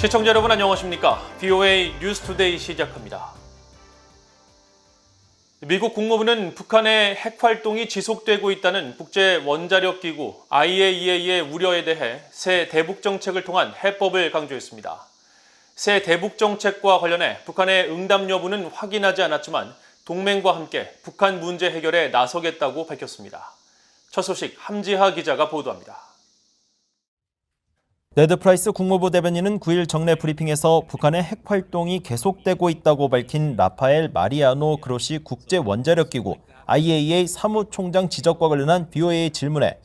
시청자 여러분 안녕하십니까? VOA 뉴스투데이 시작합니다. 미국 국무부는 북한의 핵 활동이 지속되고 있다는 국제 원자력 기구 IAEA의 우려에 대해 새 대북 정책을 통한 해법을 강조했습니다. 새 대북 정책과 관련해 북한의 응답 여부는 확인하지 않았지만 동맹과 함께 북한 문제 해결에 나서겠다고 밝혔습니다. 첫 소식 함지하 기자가 보도합니다. 네드 프라이스 국무부 대변인은 9일 정례 브리핑에서 북한의 핵 활동이 계속되고 있다고 밝힌 라파엘 마리아노 그로시 국제 원자력 기구 IAEA 사무총장 지적과 관련한 VOA 질문에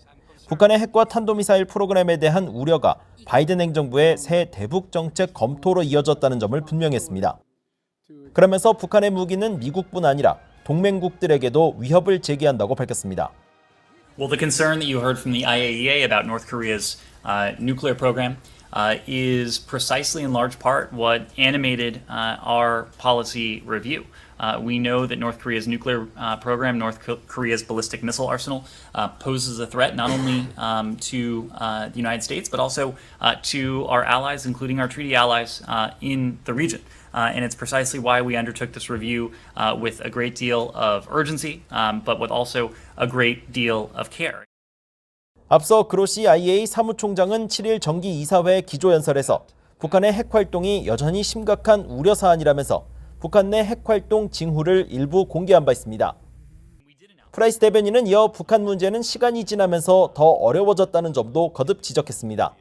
북한의 핵과 탄도미사일 프로그램에 대한 우려가 바이든 행정부의 새 대북 정책 검토로 이어졌다는 점을 분명히 했습니다. 그러면서 북한의 무기는 미국뿐 아니라 동맹국들에게도 위협을 제기한다고 밝혔습니다. Well, the concern that you heard from the IAEA about North Korea's nuclear program is precisely in large part what animated our policy review. We know that North Korea's nuclear program, North Korea's ballistic missile arsenal, poses a threat not only to the United States, but also to our allies, including our treaty allies in the region. And it's precisely why we undertook this review with a great deal of urgency, but with also a great deal of care. 앞서 그로시 IAEA 사무총장은 7일 정기 이사회 기조연설에서 북한의 핵 활동이 여전히 심각한 우려 사안이라면서 북한 내 핵 활동 징후를 일부 공개한 바 있습니다. 프라이스 대변인은 이어 북한 문제는 시간이 지나면서 더 어려워졌다는 점도 거듭 지적했습니다.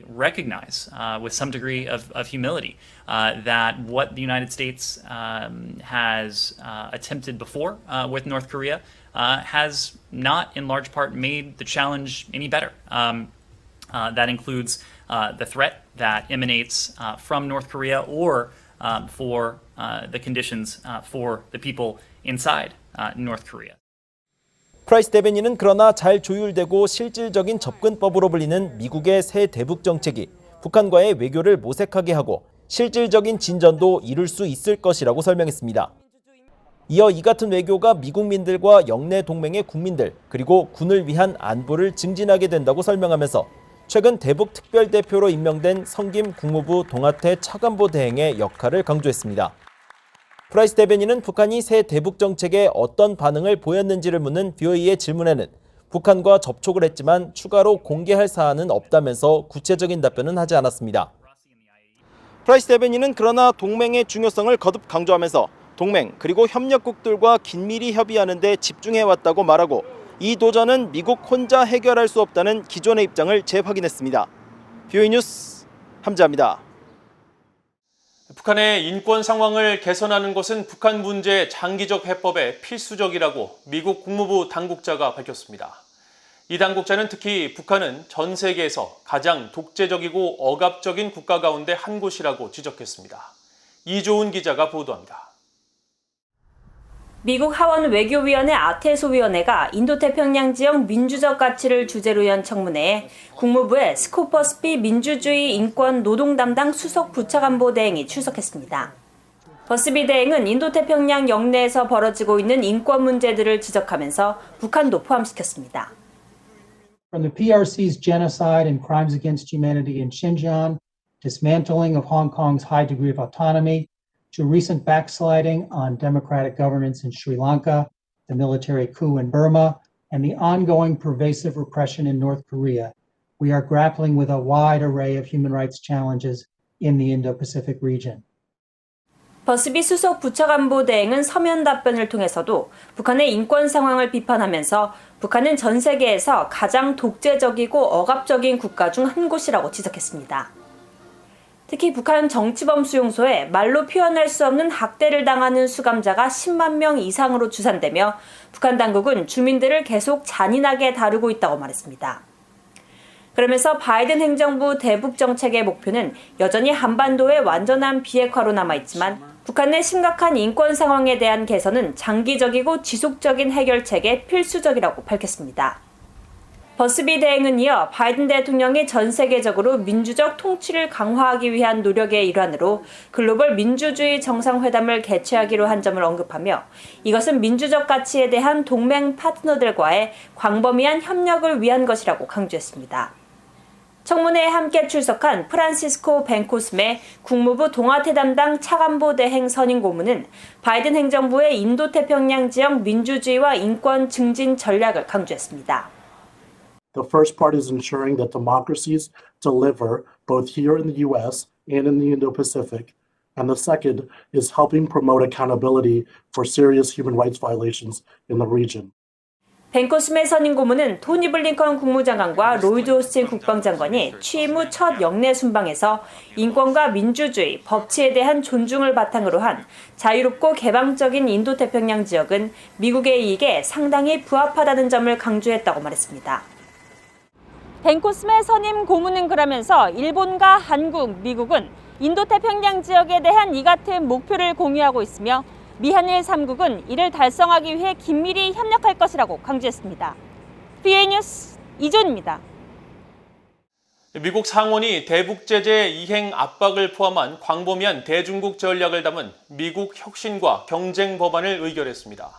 Recognize with some degree of humility that what the United States has attempted before with North Korea has not in large part made the challenge any better. That includes the threat that emanates from North Korea or for the conditions for the people inside North Korea. 프라이스 대변인은 그러나 잘 조율되고 실질적인 접근법으로 불리는 미국의 새 대북 정책이 북한과의 외교를 모색하게 하고 실질적인 진전도 이룰 수 있을 것이라고 설명했습니다. 이어 이 같은 외교가 미국민들과 영내 동맹의 국민들 그리고 군을 위한 안보를 증진하게 된다고 설명하면서 최근 대북 특별대표로 임명된 성김 국무부 동아태 차관보 대행의 역할을 강조했습니다. 프라이스 대변인은 북한이 새 대북 정책에 어떤 반응을 보였는지를 묻는 VOA의 질문에는 북한과 접촉을 했지만 추가로 공개할 사안은 없다면서 구체적인 답변은 하지 않았습니다. 프라이스 대변인은 그러나 동맹의 중요성을 거듭 강조하면서 동맹 그리고 협력국들과 긴밀히 협의하는 데 집중해왔다고 말하고 이 도전은 미국 혼자 해결할 수 없다는 기존의 입장을 재확인했습니다. VOA 뉴스 함지하입니다. 북한의 인권 상황을 개선하는 것은 북한 문제의 장기적 해법에 필수적이라고 미국 국무부 당국자가 밝혔습니다. 이 당국자는 특히 북한은 전 세계에서 가장 독재적이고 억압적인 국가 가운데 한 곳이라고 지적했습니다. 이조은 기자가 보도합니다. 미국 하원 외교위원회 아테소위원회가 인도태평양 지역 민주적 가치를 주제로 연 청문회에 국무부의 스코퍼스비 민주주의 인권 노동 담당 수석 부차관보 대행이 출석했습니다. 버스비 대행은 인도태평양 영내에서 벌어지고 있는 인권 문제들을 지적하면서 북한도 포함시켰습니다. From the PRC's genocide and crimes against humanity in Xinjiang, dismantling of Hong Kong's high degree of autonomy, to recent backsliding on democratic governance in Sri Lanka, the military coup in Burma, and the ongoing pervasive repression in North Korea, we are grappling with a wide array of human rights challenges in the Indo-Pacific region. 버스비 수석 부차관보 대행은 서면 답변을 통해서도 북한의 인권 상황을 비판하면서 북한은 전 세계에서 가장 독재적이고 억압적인 국가 중 한 곳이라고 지적했습니다. 특히 북한 정치범 수용소에 말로 표현할 수 없는 학대를 당하는 수감자가 10만 명 이상으로 추산되며 북한 당국은 주민들을 계속 잔인하게 다루고 있다고 말했습니다. 그러면서 바이든 행정부 대북 정책의 목표는 여전히 한반도의 완전한 비핵화로 남아있지만 북한 내 심각한 인권 상황에 대한 개선은 장기적이고 지속적인 해결책에 필수적이라고 밝혔습니다. 버스비 대행은 이어 바이든 대통령이 전 세계적으로 민주적 통치를 강화하기 위한 노력의 일환으로 글로벌 민주주의 정상회담을 개최하기로 한 점을 언급하며 이것은 민주적 가치에 대한 동맹 파트너들과의 광범위한 협력을 위한 것이라고 강조했습니다. 청문회에 함께 출석한 프란시스코 벤코스메 국무부 동아태 담당 차관보 대행 선임 고문은 바이든 행정부의 인도태평양 지역 민주주의와 인권 증진 전략을 강조했습니다. The first part is ensuring that democracies deliver both here in the U.S. and in the Indo-Pacific. And the second is helping promote accountability for serious human rights violations in the region. 벤코스메 선임 고문은 토니 블링컨 국무장관과 로이드 오스틴 국방장관이 취임 후 첫 영내 순방에서 인권과 민주주의, 법치에 대한 존중을 바탕으로 한 자유롭고 개방적인 인도태평양 지역은 미국의 이익에 상당히 부합하다는 점을 강조했다고 말했습니다. 벤코스메 선임 고문은 그러면서 일본과 한국, 미국은 인도태평양 지역에 대한 이 같은 목표를 공유하고 있으며 미한일 3국은 이를 달성하기 위해 긴밀히 협력할 것이라고 강조했습니다. BA 뉴스 이존입니다. 미국 상원이 대북 제재 이행 압박을 포함한 광범위한 대중국 전략을 담은 미국 혁신과 경쟁 법안을 의결했습니다.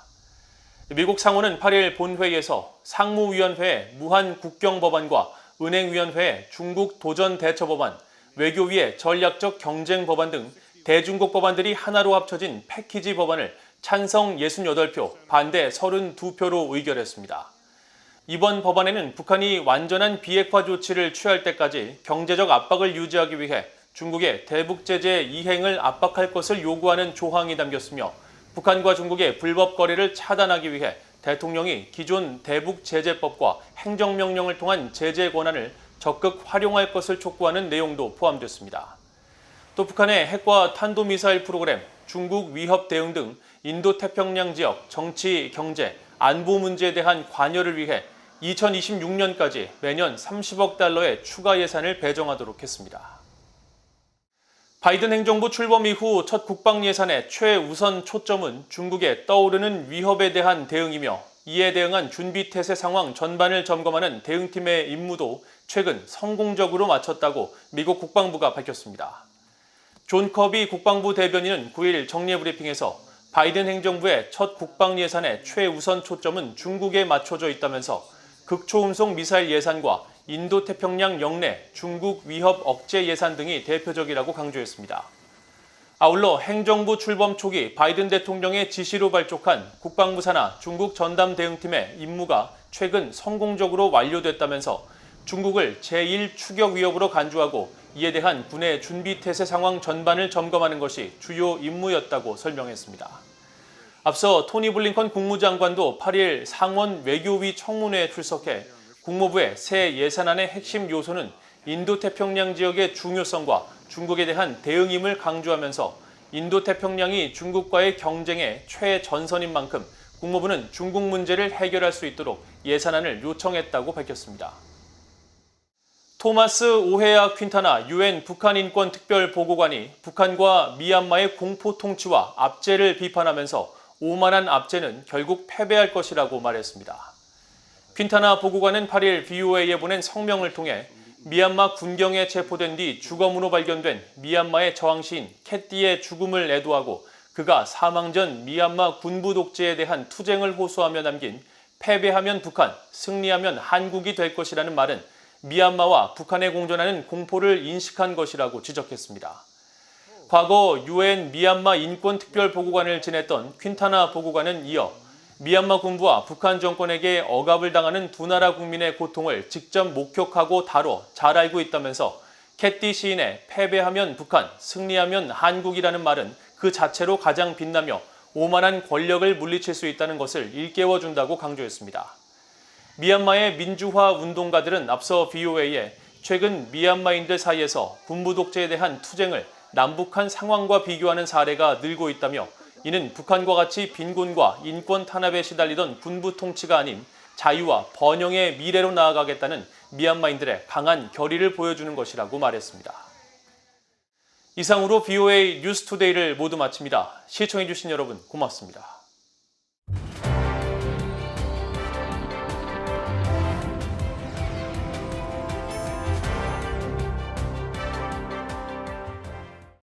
미국 상원은 8일 본회의에서 상무위원회의 무한 국경 법안과 은행위원회의 중국 도전 대처 법안, 외교위의 전략적 경쟁 법안 등 대중국 법안들이 하나로 합쳐진 패키지 법안을 찬성 68표, 반대 32표로 의결했습니다. 이번 법안에는 북한이 완전한 비핵화 조치를 취할 때까지 경제적 압박을 유지하기 위해 중국의 대북 제재 이행을 압박할 것을 요구하는 조항이 담겼으며 북한과 중국의 불법 거래를 차단하기 위해 대통령이 기존 대북 제재법과 행정명령을 통한 제재 권한을 적극 활용할 것을 촉구하는 내용도 포함됐습니다. 또 북한의 핵과 탄도미사일 프로그램, 중국 위협 대응 등 인도태평양 지역 정치, 경제, 안보 문제에 대한 관여를 위해 2026년까지 매년 30억 달러의 추가 예산을 배정하도록 했습니다. 바이든 행정부 출범 이후 첫 국방 예산의 최우선 초점은 중국의 떠오르는 위협에 대한 대응이며 이에 대응한 준비태세 상황 전반을 점검하는 대응팀의 임무도 최근 성공적으로 마쳤다고 미국 국방부가 밝혔습니다. 존 커비 국방부 대변인은 9일 정례브리핑에서 바이든 행정부의 첫 국방 예산의 최우선 초점은 중국에 맞춰져 있다면서 극초음속 미사일 예산과 인도태평양 영내 중국 위협 억제 예산 등이 대표적이라고 강조했습니다. 아울러 행정부 출범 초기 바이든 대통령의 지시로 발족한 국방부 산하 중국 전담 대응팀의 임무가 최근 성공적으로 완료됐다면서 중국을 제1추격 위협으로 간주하고 이에 대한 군의 준비태세 상황 전반을 점검하는 것이 주요 임무였다고 설명했습니다. 앞서 토니 블링컨 국무장관도 8일 상원 외교위 청문회에 출석해 국무부의 새 예산안의 핵심 요소는 인도태평양 지역의 중요성과 중국에 대한 대응임을 강조하면서 인도태평양이 중국과의 경쟁의 최전선인 만큼 국무부는 중국 문제를 해결할 수 있도록 예산안을 요청했다고 밝혔습니다. 토마스 오헤아 퀸타나 UN 북한 인권 특별 보고관이 북한과 미얀마의 공포 통치와 압제를 비판하면서 오만한 압제는 결국 패배할 것이라고 말했습니다. 퀸타나 보고관은 8일 VOA에 보낸 성명을 통해 미얀마 군경에 체포된 뒤 주검으로 발견된 미얀마의 저항시인 캣띠의 죽음을 애도하고 그가 사망 전 미얀마 군부 독재에 대한 투쟁을 호소하며 남긴 패배하면 북한, 승리하면 한국이 될 것이라는 말은 미얀마와 북한에 공존하는 공포를 인식한 것이라고 지적했습니다. 과거 UN 미얀마 인권특별보고관을 지냈던 퀸타나 보고관은 이어 미얀마 군부와 북한 정권에게 억압을 당하는 두 나라 국민의 고통을 직접 목격하고 다뤄 잘 알고 있다면서 캣띠 시인의 패배하면 북한, 승리하면 한국이라는 말은 그 자체로 가장 빛나며 오만한 권력을 물리칠 수 있다는 것을 일깨워준다고 강조했습니다. 미얀마의 민주화 운동가들은 앞서 VOA에 최근 미얀마인들 사이에서 군부 독재에 대한 투쟁을 남북한 상황과 비교하는 사례가 늘고 있다며 이는 북한과 같이 빈곤과 인권 탄압에 시달리던 군부 통치가 아닌 자유와 번영의 미래로 나아가겠다는 미얀마인들의 강한 결의를 보여주는 것이라고 말했습니다. 이상으로 VOA 뉴스투데이를 모두 마칩니다. 시청해주신 여러분 고맙습니다.